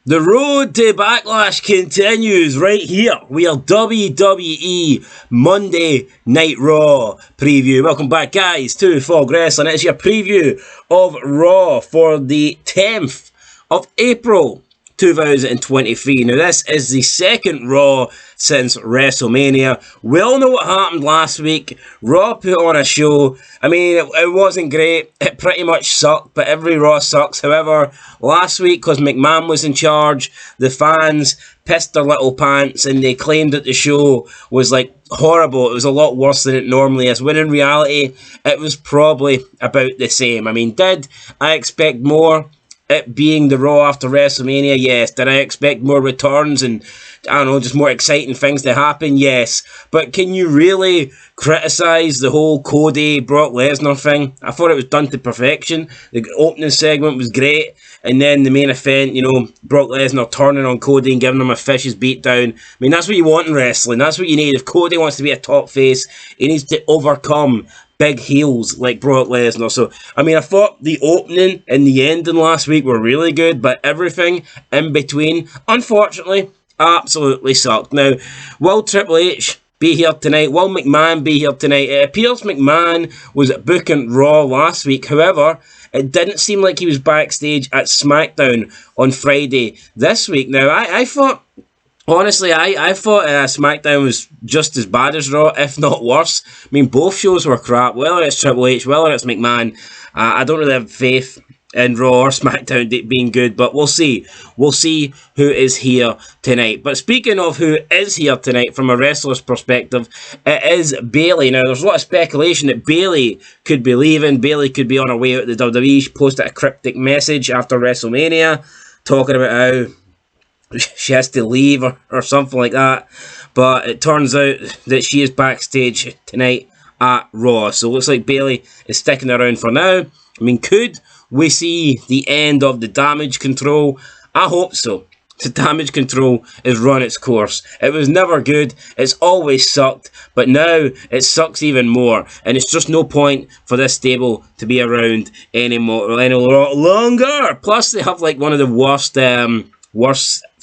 The road to Backlash continues right here. We are WWE Monday Night Raw preview. Welcome back, guys, to Fog Wrestling. It's your preview of Raw for the 10th of April 2023. Now, this is the second Raw since WrestleMania. We all know what happened last week. Raw put on a show. I mean, it wasn't great. It pretty much sucked, but every Raw sucks. However, last week, because McMahon was in charge, the fans pissed their little pants and they claimed that the show was like horrible. It was a lot worse than it normally is, when in reality, it was probably about the same. I mean, did I expect more? It being the Raw after WrestleMania, yes. Did I expect more returns and, I don't know, just more exciting things to happen? Yes. But can you really criticise the whole CODY Brock Lesnar thing? I thought it was done to perfection. The opening segment was great. And then the main event, you know, Brock Lesnar turning on CODY and giving him a vicious beatdown. I mean, that's what you want in wrestling. That's what you need. If CODY wants to be a top face, he needs to overcome big heels like Brock Lesnar. So, I mean, I thought the opening and the ending last week were really good, but everything in between, unfortunately, absolutely sucked. Now, will Triple H be here tonight? Will McMahon be here tonight? It appears McMahon was booking Raw last week. However, it didn't seem like he was backstage at SmackDown on Friday this week. Now, I thought... Honestly, I thought SmackDown was just as bad as Raw, if not worse. I mean, both shows were crap, whether it's Triple H, whether it's McMahon. I don't really have faith in Raw or SmackDown being good, but we'll see. We'll see who is here tonight. But speaking of who is here tonight from a wrestler's perspective, it is Bayley. Now, there's a lot of speculation that Bayley could be leaving. Bayley could be on her way out of the WWE. She posted a cryptic message after WrestleMania talking about how she has to leave or something like that, but it turns out that she is backstage tonight at Raw, so it looks like Bayley is sticking around for now. I mean, could we see the end of the Damage Control? I hope so. The Damage Control has run its course. It was never good, it's always sucked, but now it sucks even more, and it's just no point for this stable to be around any longer. Plus, they have like one of the worst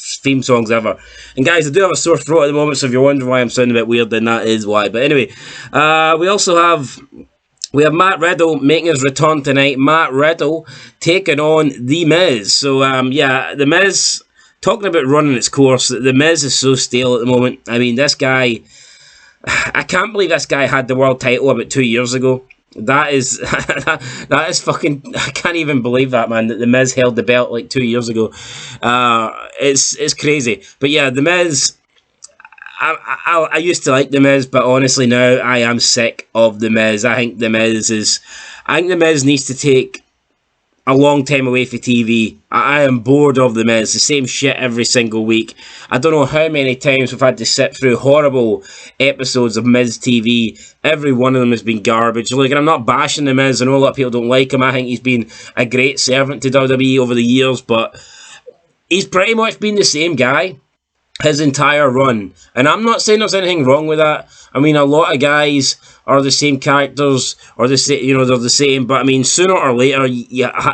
theme songs ever. And guys, I do have a sore throat at the moment, so if you're wondering why I'm sounding a bit weird, then that is why. But anyway, we also have Matt Riddle making his return tonight. Matt Riddle taking on The Miz. So yeah, The Miz, talking about running its course, The Miz is so stale at the moment. I mean, this guy, I can't believe this guy had the world title about 2 years ago. That is that is fucking, I can't even believe that, man, that The Miz held the belt like 2 years ago. It's crazy. But yeah, The Miz, I used to like The Miz, but honestly now I am sick of The Miz. I think The Miz needs to take a long time away from TV. I am bored of The Miz. The same shit every single week. I don't know how many times we've had to sit through horrible episodes of Miz TV. Every one of them has been garbage. Look, and I'm not bashing The Miz. I know a lot of people don't like him. I think he's been a great servant to WWE over the years, but he's pretty much been the same guy his entire run. And I'm not saying there's anything wrong with that. I mean, a lot of guys are the same characters, or the same, you know, they're the same. But I mean, sooner or later,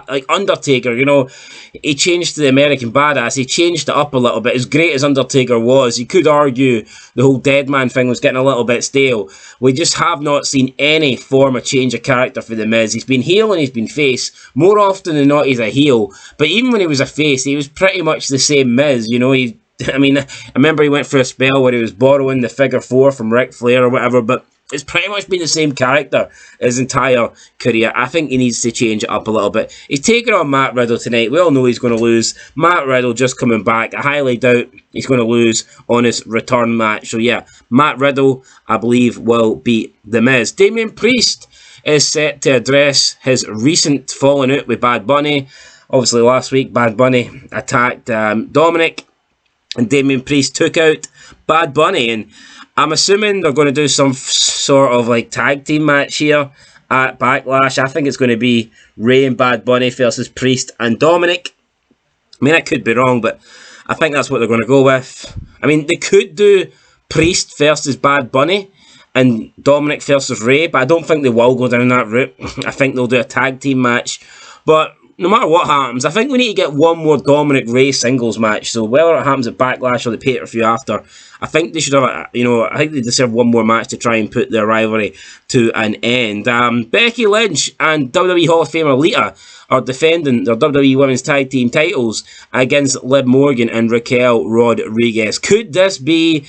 like Undertaker, you know, he changed to the American Badass. He changed it up a little bit. As great as Undertaker was, you could argue the whole dead man thing was getting a little bit stale. We just have not seen any form of change of character for The Miz. He's been heel and he's been face. More often than not, he's a heel. But even when he was a face, he was pretty much the same Miz. You know, I mean, I remember he went through a spell where he was borrowing the figure 4 from Ric Flair or whatever, but it's pretty much been the same character his entire career. I think he needs to change it up a little bit. He's taking on Matt Riddle tonight. We all know he's going to lose. Matt Riddle just coming back. I highly doubt he's going to lose on his return match. So yeah, Matt Riddle, I believe, will beat The Miz. Damian Priest is set to address his recent falling out with Bad Bunny. Obviously, last week, Bad Bunny attacked Dominic, and Damian Priest took out Bad Bunny, and I'm assuming they're going to do some sort of like tag team match here at Backlash. I think it's going to be Ray and Bad Bunny versus Priest and Dominic. I mean, I could be wrong, but I think that's what they're going to go with. I mean, they could do Priest versus Bad Bunny and Dominic versus Ray, but I don't think they will go down that route. I think they'll do a tag team match. But no matter what happens, I think we need to get one more Dominic Ray singles match. So whether it happens at Backlash or the pay-per-view after, I think they should have, I think they deserve one more match to try and put their rivalry to an end. Becky Lynch and WWE Hall of Famer Lita are defending their WWE Women's Tag Team titles against Liv Morgan and Raquel Rodriguez. Could this be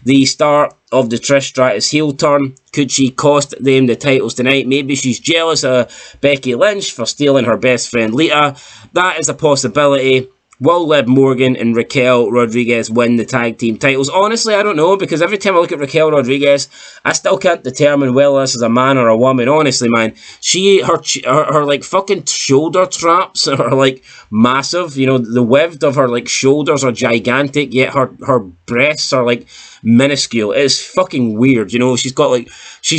the start of the Trish Stratus heel turn? Could she cost them the titles tonight? Maybe she's jealous of Becky Lynch for stealing her best friend Lita. That is a possibility. Will Liv Morgan and Raquel Rodriguez win the tag team titles? Honestly, I don't know, because every time I look at Raquel Rodriguez, I still can't determine whether this is a man or a woman. Honestly, man, her like fucking shoulder traps are like massive. You know, the width of her like shoulders are gigantic, yet her breasts are like minuscule. It's fucking weird. You know, she's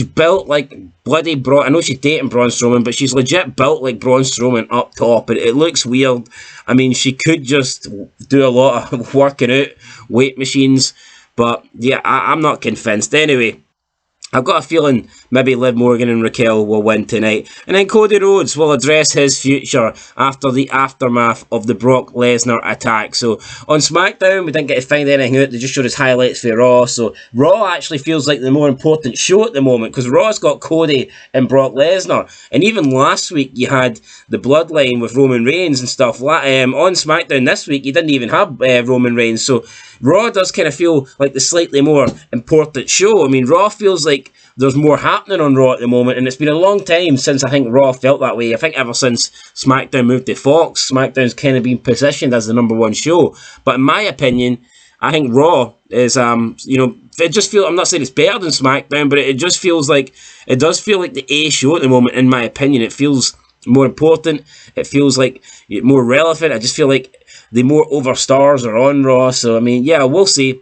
built like bloody Braun. I know she's dating Braun Strowman, but she's legit built like Braun Strowman up top. It looks weird. I mean, she could just do a lot of working out, weight machines, but yeah, I'm not convinced. Anyway, I've got a feeling maybe Liv Morgan and Raquel will win tonight. And then Cody Rhodes will address his future after the aftermath of the Brock Lesnar attack. So on SmackDown, we didn't get to find anything out. They just showed us highlights for Raw. So Raw actually feels like the more important show at the moment, because Raw's got Cody and Brock Lesnar. And even last week, you had the Bloodline with Roman Reigns and stuff. On SmackDown this week, you didn't even have Roman Reigns. So Raw does kind of feel like the slightly more important show. I mean, Raw feels like there's more happening on Raw at the moment, and it's been a long time since I think Raw felt that way. I think ever since SmackDown moved to Fox, SmackDown's kind of been positioned as the number one show. But in my opinion, I think Raw is, it just feels, I'm not saying it's better than SmackDown, but it just feels like, it does feel like the A show at the moment, in my opinion. It feels more important. It feels like more relevant. I just feel like the more over stars are on Raw. So, I mean, yeah, we'll see.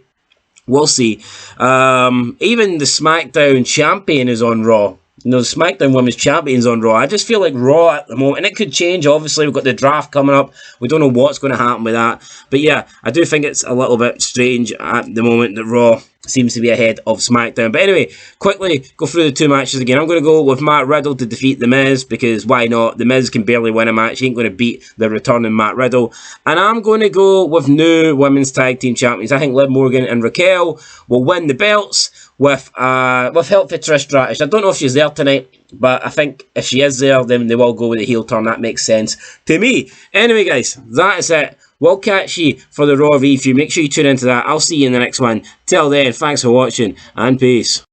We'll see. Even the SmackDown champion is on Raw. You know, the SmackDown Women's Champion's on Raw. I just feel like Raw at the moment, and it could change, obviously. We've got the draft coming up. We don't know what's going to happen with that. But yeah, I do think it's a little bit strange at the moment that Raw seems to be ahead of SmackDown. But anyway, quickly go through the two matches again. I'm going to go with Matt Riddle to defeat The Miz, because why not? The Miz can barely win a match. He ain't going to beat the returning Matt Riddle. And I'm going to go with new Women's Tag Team Champions. I think Liv Morgan and Raquel will win the belts with help for Trish Stratus. I don't know if she's there tonight, but I think if she is there, then they will go with the heel turn. That makes sense to me. Anyway, guys, that is it. We'll catch you for the Raw review. Make sure you tune into that. I'll see you in the next one. Till then, thanks for watching, and peace.